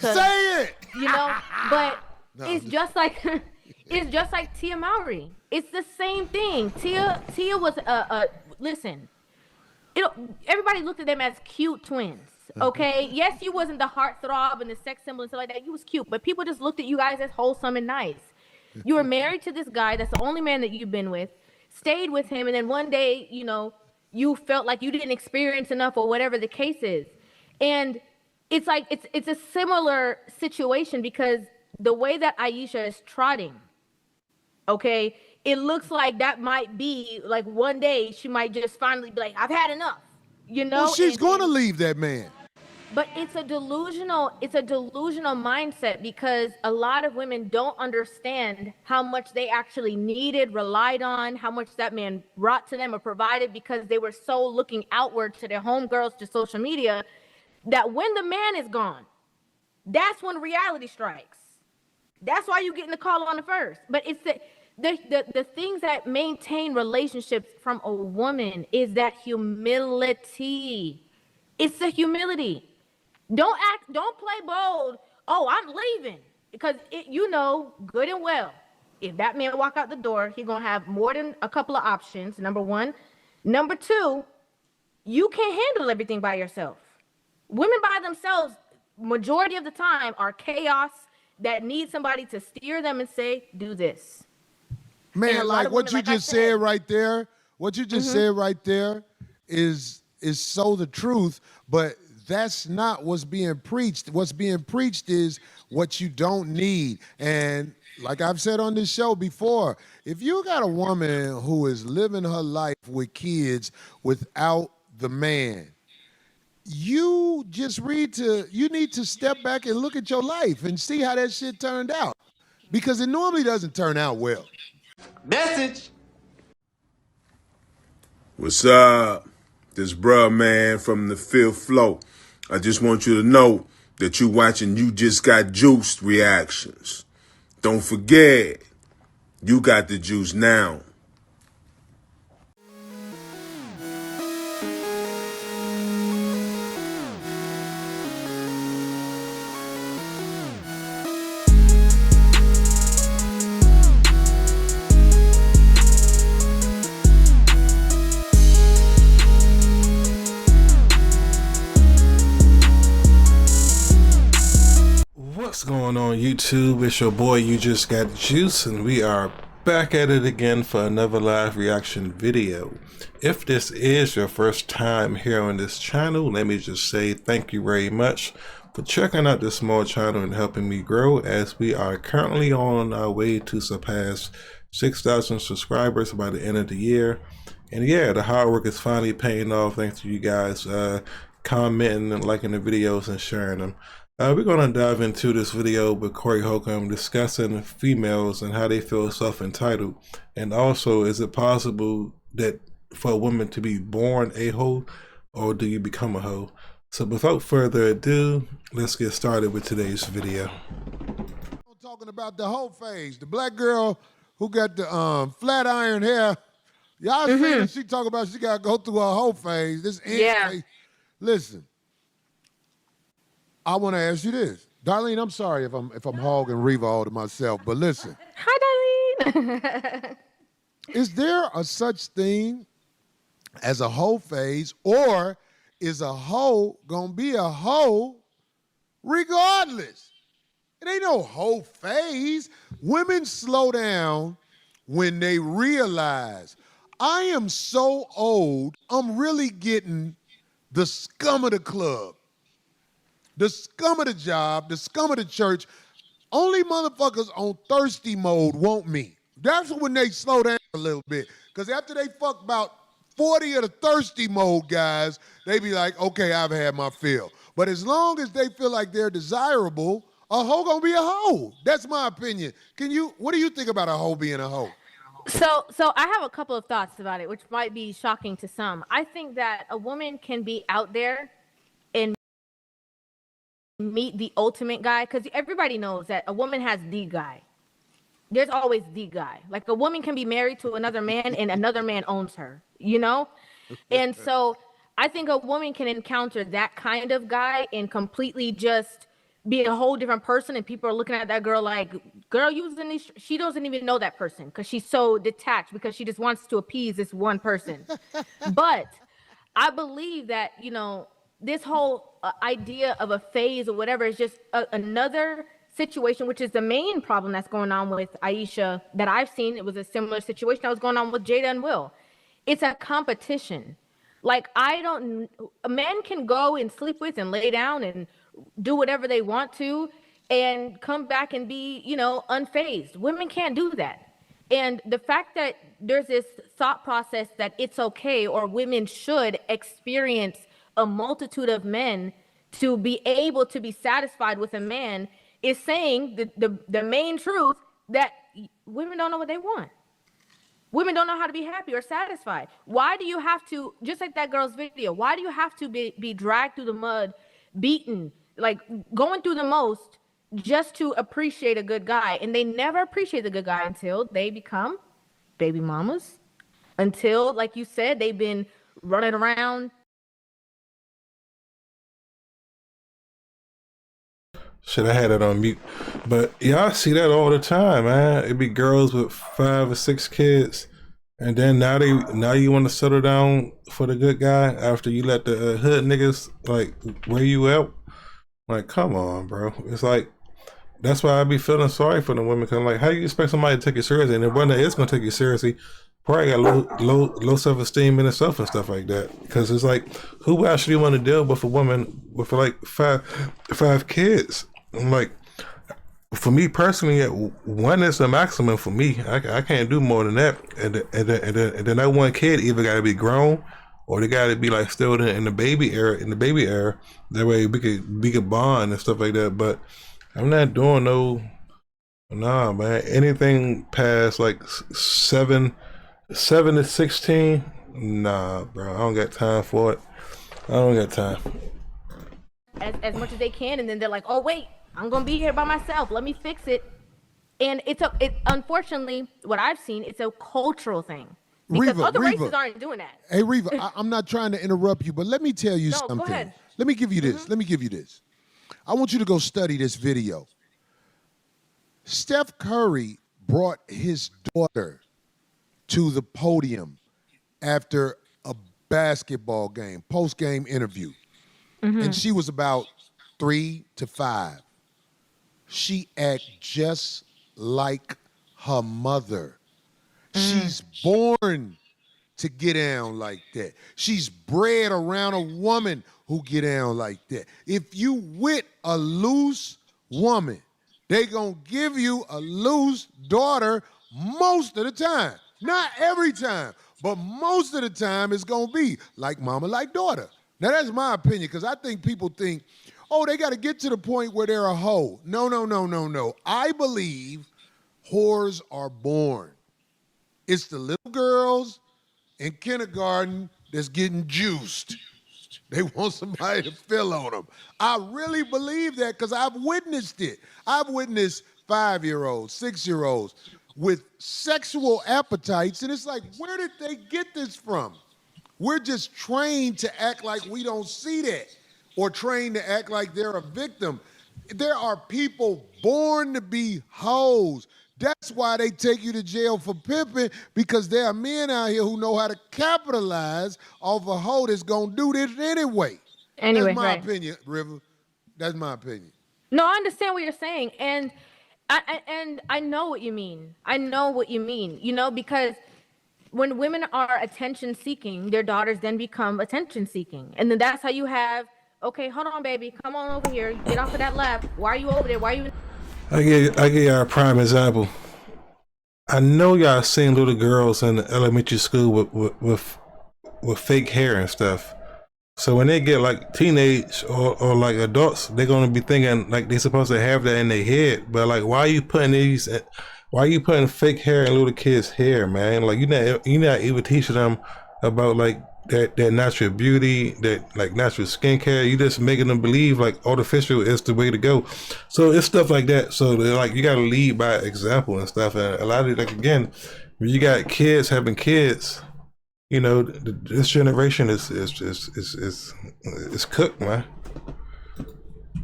Say it. You know, but No, it's just like it's just like Tia Mowry. It's the same thing. Tia was listen. Everybody looked at them as cute twins. Okay, yes, you wasn't the heartthrob and the sex symbol and stuff like that. You was cute, but people just looked at you guys as wholesome and nice. You were married to this guy that's the only man that you've been with, stayed with him, and then one day, you know, you felt like you didn't experience enough or whatever the case is. And it's like it's a similar situation because the way that Aisha is trotting, okay, it looks like that might be like one day she might just finally be like, I've had enough, you know? Well, she's going to leave that man. But it's a delusional mindset because a lot of women don't understand how much they actually needed, relied on, how much that man brought to them or provided because they were so looking outward to their homegirls, to social media, that when the man is gone, that's when reality strikes. That's why you getting the call on the first. But it's the things that maintain relationships from a woman is that humility. It's the humility. Don't play bold. Oh, I'm leaving. Because you know good and well, if that man walk out the door, he's gonna have more than a couple of options, number one. Number two, you can't handle everything by yourself. Women by themselves, majority of the time, are chaos that need somebody to steer them and say, do this. Man, like what you just said right there, what you just said right there is so the truth, but that's not what's being preached. What's being preached is what you don't need. And like I've said on this show before, if you got a woman who is living her life with kids without the man, you need to step back and look at your life and see how that shit turned out. Because it normally doesn't turn out well. Message. What's up? This bruh man from the fifth floor. I just want you to know that you watching You Just Got Juiced reactions. Don't forget, you got the juice now. What's going on YouTube? It's your boy You Just Got Juice, and we are back at it again for another live reaction video. If this is your first time here on this channel, let me just say thank you very much for checking out this small channel and helping me grow, as we are currently on our way to surpass 6,000 subscribers by the end of the year. And yeah, the hard work is finally paying off thanks to you guys commenting and liking the videos and sharing them. We're going to dive into this video with Corey Holcomb discussing females and how they feel self-entitled. And also, is it possible that for a woman to be born a hoe, or do you become a hoe? So without further ado, let's get started with today's video. I'm talking about the hoe phase, the black girl who got the flat iron hair. Y'all see she talk about she got to go through a hoe phase. This phase. Listen. I want to ask you this. Darlene, I'm sorry if I'm hogging Reva all to myself, but listen. Hi, Darlene. Is there a such thing as a hoe phase, or is a hoe gonna be a hoe regardless? It ain't no hoe phase. Women slow down when they realize, I am so old, I'm really getting the scum of the club. The scum of the job, the scum of the church. Only motherfuckers on thirsty mode want me. That's when they slow down a little bit. Because after they fuck about 40 of the thirsty mode guys, they be like, okay, I've had my fill. But as long as they feel like they're desirable, a hoe gonna be a hoe. That's my opinion. What do you think about a hoe being a hoe? So I have a couple of thoughts about it, which might be shocking to some. I think that a woman can be out there and meet the ultimate guy, because everybody knows that a woman has the guy. There's always the guy. Like, a woman can be married to another man and another man owns her, you know? And so I think a woman can encounter that kind of guy and completely just be a whole different person, and people are looking at that girl like, girl, she doesn't even know that person because she's so detached because she just wants to appease this one person. But I believe that, you know, this whole idea of a phase or whatever is just another situation, which is the main problem that's going on with Aisha that I've seen. It was a similar situation that was going on with Jada and Will. It's a competition. Like, a man can go and sleep with and lay down and do whatever they want to and come back and be, you know, unfazed. Women can't do that. And the fact that there's this thought process that it's okay or women should experience a multitude of men to be able to be satisfied with a man is saying the main truth that women don't know what they want. Women don't know how to be happy or satisfied. Why do you have to, just like that girl's video, why do you have to be dragged through the mud, beaten, like going through the most just to appreciate a good guy? And they never appreciate the good guy until they become baby mamas, until, like you said, they've been running around. Shit, I had it on mute. But yeah, I see that all the time, man. It be girls with 5 or 6 kids, and then now you want to settle down for the good guy after you let the hood niggas like wear you out. Like, come on, bro. It's like, that's why I be feeling sorry for the women. Cause I'm like, how do you expect somebody to take you seriously? And the one that is gonna take you seriously probably got low self-esteem in itself and stuff like that. Because it's like, who actually want to deal with a woman with like five kids? I'm like, for me personally, 1 is the maximum for me. I can't do more than that. And then that one kid either got to be grown or they got to be like still in the baby era. That way we could bond and stuff like that. But I'm not doing nah, man. Anything past like 7 to 16, nah, bro. I don't got time for it. I don't got time. As much as they can, and then they're like, oh wait, I'm gonna be here by myself, let me fix it. And it unfortunately, what I've seen, it's a cultural thing because other races aren't doing that. Hey Reva, I'm not trying to interrupt you, but let me tell you something. Go ahead. Let me give you this. Let me give you this. I want you to go study this video. Steph Curry brought his daughter to the podium after a basketball game, post-game interview. And she was about 3 to 5. She act just like her mother. She's born to get down like that. She's bred around a woman who get down like that. If you with a loose woman, they gonna give you a loose daughter most of the time. Not every time, but most of the time it's gonna be like mama, like daughter. Now that's my opinion, because I think people think, oh, they gotta get to the point where they're a hoe. No. I believe whores are born. It's the little girls in kindergarten that's getting juiced. They want somebody to fill on them. I really believe that because I've witnessed it. I've witnessed 5-year-olds, 6-year-olds with sexual appetites, and it's like, where did they get this from? We're just trained to act like we don't see that, or trained to act like they're a victim. There are people born to be hoes. That's why they take you to jail for pimping, because there are men out here who know how to capitalize off a hoe that's gonna do this anyway. That's my opinion, River. That's my opinion. No, I understand what you're saying, and I know what you mean. I know what you mean. You know, because when women are attention seeking, their daughters then become attention seeking, and then that's how you have, okay, hold on, baby, come on over here, get off of that lap. Why are you over there? Why are you? I give y'all a prime example. I know y'all seen little girls in elementary school with fake hair and stuff. So when they get like teenage or like adults, they're gonna be thinking like they're supposed to have that in their head. But like, why are you putting fake hair in little kids' hair, man? Like, you're not even teaching them about like that natural beauty, that like natural skincare. You just making them believe like artificial is the way to go. So it's stuff like that. So like, you gotta lead by example and stuff. And a lot of, like, again, when you got kids having kids, you know, this generation is cooked, man.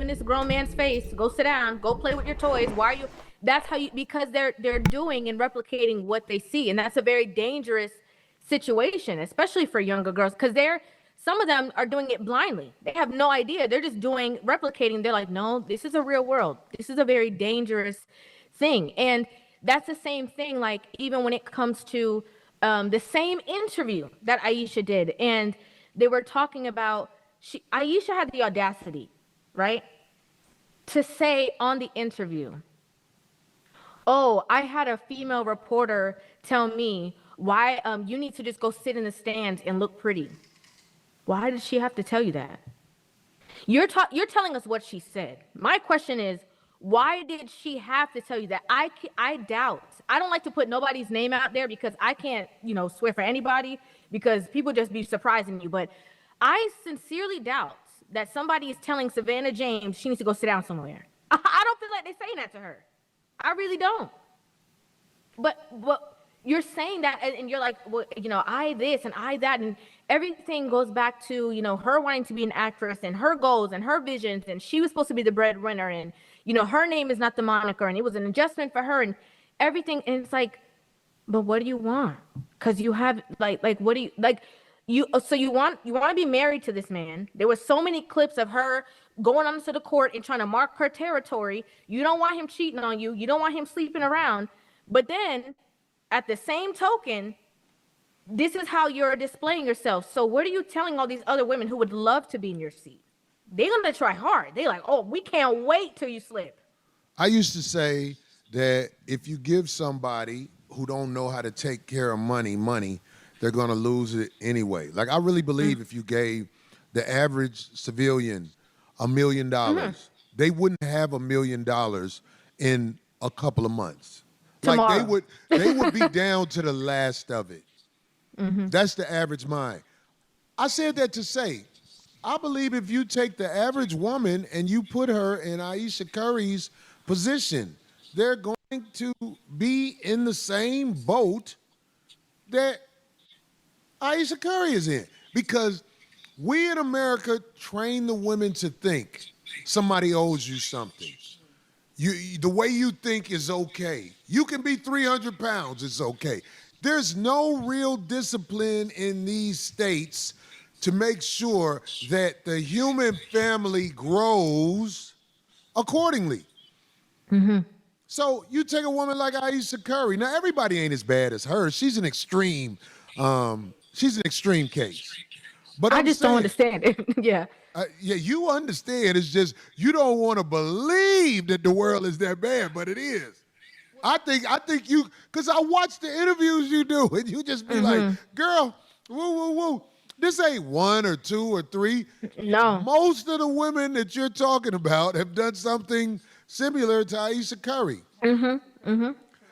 in this grown man's face, go sit down, go play with your toys. Why are you? That's how you, because they're doing and replicating what they see, and that's a very dangerous situation, especially for younger girls, because some of them are doing it blindly. They have no idea. They're just replicating. They're like, no, this is a real world. This is a very dangerous thing. And that's the same thing, like, even when it comes to the same interview that Aisha did. And they were talking about, Aisha had the audacity, right, to say on the interview, oh, I had a female reporter tell me why you need to just go sit in the stands and look pretty. Why did she have to tell you that? You're telling us what she said. My question is, why did she have to tell you that? I doubt. I don't like to put nobody's name out there because I can't, swear for anybody because people just be surprising you. But I sincerely doubt that somebody is telling Savannah James she needs to go sit down somewhere. I don't feel like they're saying that to her. I really don't. But you're saying that, and you're like, well, I this and I that, and everything goes back to, her wanting to be an actress and her goals and her visions, and she was supposed to be the breadwinner, and, her name is not the moniker, and it was an adjustment for her, and everything. And it's like, but what do you want? Because you have, what do you, so you want to be married to this man. There were so many clips of her going onto the court and trying to mark her territory. You don't want him cheating on you. You don't want him sleeping around. But then, at the same token, this is how you're displaying yourself. So what are you telling all these other women who would love to be in your seat? They're going to try hard. They're like, oh, we can't wait till you slip. I used to say that if you give somebody who don't know how to take care of money, they're going to lose it anyway. Like, I really believe if you gave the average civilian $1 million, they wouldn't have $1 million in a couple of months. Tomorrow. Like, they would be down to the last of it. That's the average mind. I said that to say, I believe if you take the average woman and you put her in Aisha Curry's position, they're going to be in the same boat that Aisha Curry is in. Because we in America train the women to think somebody owes you something. The way you think is okay. You can be 300 pounds, it's okay. There's no real discipline in these states to make sure that the human family grows accordingly. So you take a woman like Aisha Curry. Now, everybody ain't as bad as her. She's an extreme case. But I just don't understand it. Yeah. Yeah, you understand. It's just you don't want to believe that the world is that bad, but it is. I think you, because I watch the interviews you do, and you just be like, girl, woo. This ain't one or two or three. No. Most of the women that you're talking about have done something similar to Aisha Curry.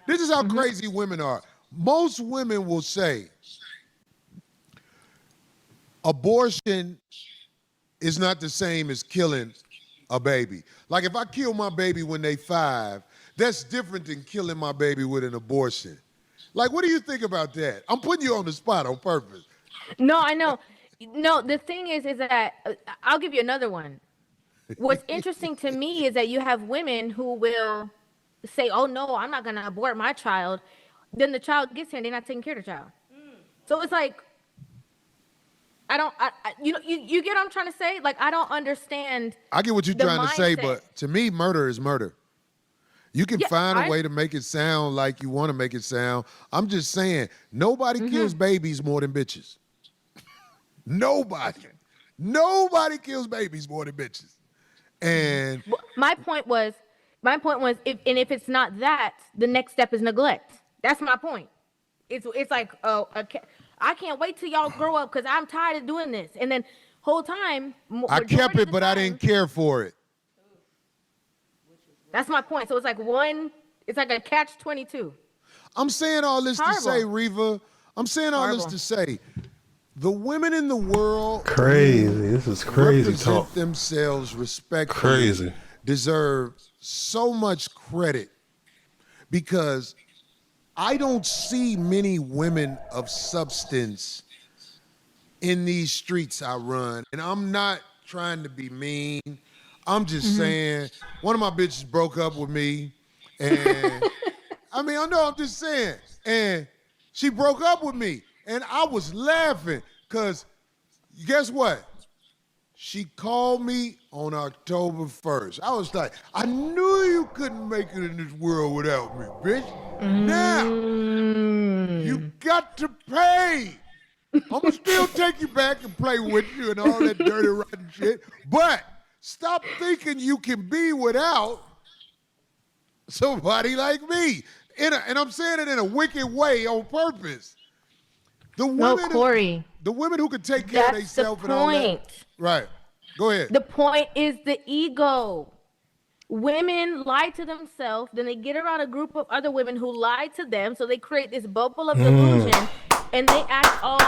This is how crazy women are. Most women will say abortion is not the same as killing a baby. Like, if I kill my baby when they 5, that's different than killing my baby with an abortion. Like, what do you think about that? I'm putting you on the spot on purpose. No, I know. No, the thing is that I'll give you another one. What's interesting to me is that you have women who will say, oh, no, I'm not going to abort my child. Then the child gets here and they're not taking care of the child. So it's like, you get what I'm trying to say? Like, I don't understand. I get what you're trying to say, but to me, murder is murder. You can find a way to make it sound like you want to make it sound. I'm just saying, nobody kills babies more than bitches. Nobody. Nobody kills babies more than bitches. And my point was, if it's not that, the next step is neglect. That's my point. It's like, I can't wait till y'all grow up because I'm tired of doing this. And then whole time, I kept it, but I didn't care for it. That's my point. So it's like a catch-22. I'm saying all this to say, Reva, to say, the women in the world crazy. This is crazy represent talk. themselves respectfully. Crazy. Deserve so much credit because I don't see many women of substance in these streets I run. And I'm not trying to be mean. I'm just saying, one of my bitches broke up with me, and I mean, I know I'm just saying, and she broke up with me, and I was laughing, because guess what? She called me on October 1st. I was like, I knew you couldn't make it in this world without me, bitch. Now, you got to pay. I'm going to still take you back and play with you and all that dirty, rotten shit. But stop thinking you can be without somebody like me. And I'm saying it in a wicked way on purpose. The women, Corey. The women who can take care of themselves and all that. Right. Go ahead. The point is the ego. Women lie to themselves, then they get around a group of other women who lie to them, so they create this bubble of delusion, and they act all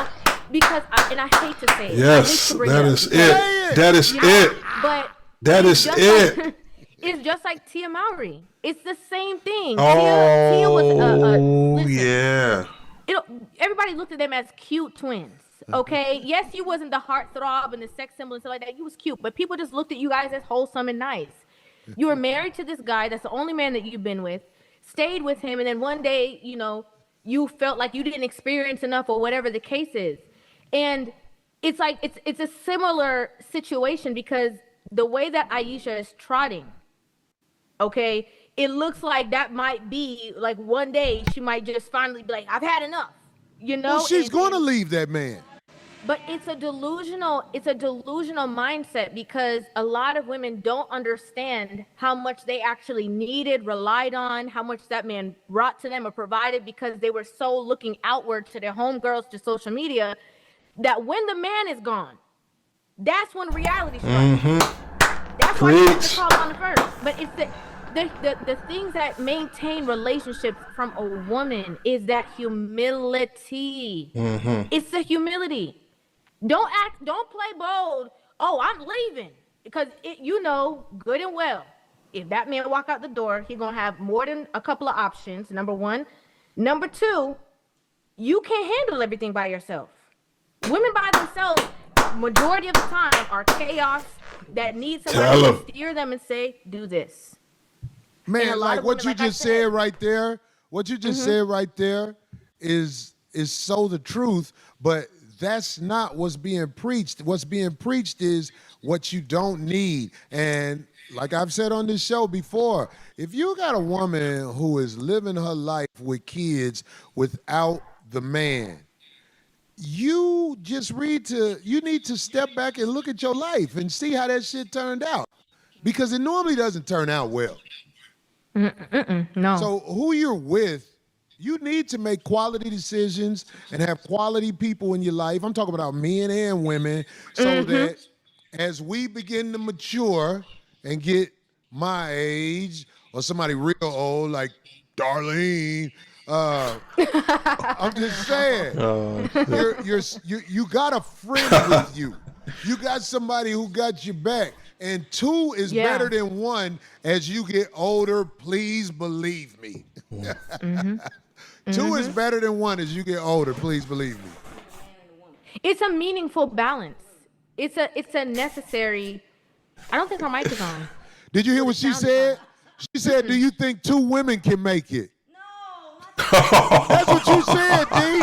because. And I hate to say it. Yes, that is it. That is it. But that is it. Like, it's just like Tia Mowry. It's the same thing. Oh, Tia was listen, yeah. Everybody looked at them as cute twins. Okay, yes, you wasn't the heartthrob and the sex symbol and stuff like that. You was cute, but people just looked at you guys as wholesome and nice. You were married to this guy. That's the only man that you've been with. Stayed with him, and then one day, you felt like you didn't experience enough, or whatever the case is. And it's like it's a similar situation, because the way that Aisha is trotting, okay, it looks like that might be like one day she might just finally be like, I've had enough. Well, she's going to leave that man. But it's a delusional mindset, because a lot of women don't understand how much they actually needed, relied on, how much that man brought to them or provided, because they were so looking outward to their homegirls, to social media, that when the man is gone, that's when reality strikes. That's why you have to call on the first. But it's the things that maintain relationships from a woman is that humility. It's the humility. Don't play bold. Oh, I'm leaving. Because good and well, if that man walk out the door, he's going to have more than a couple of options, number one. Number two, you can't handle everything by yourself. Women by themselves, majority of the time, are chaos that need somebody to steer them and say, do this. Man, like what you just said right there, is so the truth, but that's not what's being preached. What's being preached is what you don't need. And like I've said on this show before, if you got a woman who is living her life with kids without the man, you need to step back and look at your life and see how that shit turned out. Because it normally doesn't turn out well. No. So who you're with, you need to make quality decisions and have quality people in your life. I'm talking about men and women, so that as we begin to mature and get my age or somebody real old like Darlene, I'm just saying, you got a friend with you. You got somebody who got your back. And two is better than one as you get older. Please believe me. Two is better than one as you get older. Please believe me. It's a meaningful balance. It's a necessary. I don't think her mic is on. Did you hear what she said? She said, "Do you think two women can make it?" No. That's what you said, D.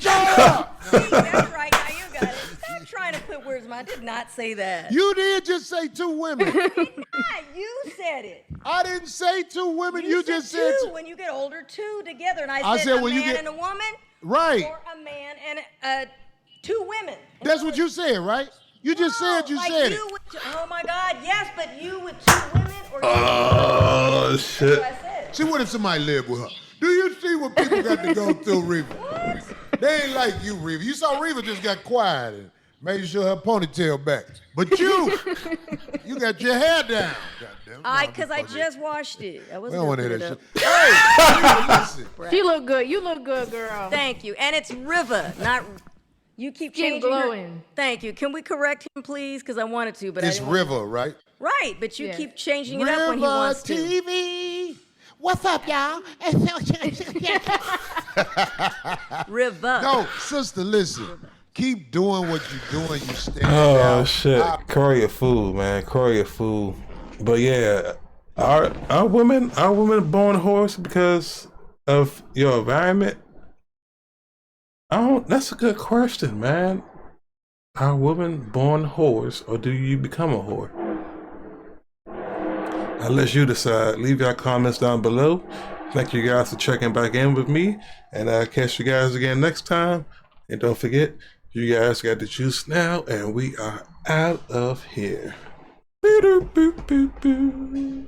Shut up. That's right. Now you got it. Stop trying to put words in my. I did not say that. You did just say two women. I did not. You said it. I didn't say two women. You just said two. When you get older, two together. And I said a when man you get, and a woman. Right. Or a man and two women. That's what you said, right? You just said you said it. Oh my God, yes, but you with two women or you Oh, shit. That's what I said. See, what if somebody lived with her? Do you see what people got to go through, Reva? What? They ain't like you, Reva. You saw Reva just got quiet and made sure her ponytail back. But you got your hair down. Because I just washed it. I wasn't We don't want to gonna hear put that it up. shit. Hey, listen. She look good. You look good, girl. Thank you. And it's Riva, not. You keep Skin changing glowing. Thank you. Can we correct him, please? Because I wanted to, but It's I didn't want River, right? Right, but you Yeah. keep changing it up when he wants to. TV. What's up, y'all? Riva. No, sister, listen. Keep doing what you're doing. You stand Oh out. shit, Corey a fool, man. Corey a fool. But yeah, are women born whores because of your environment? I don't. That's a good question, man. Are women born whores, or do you become a whore? I'll let you decide. Leave your comments down below. Thank you guys for checking back in with me, and I'll catch you guys again next time. And don't forget, you guys got the juice now, and we are out of here. Boo-doo, boo, boo, boo.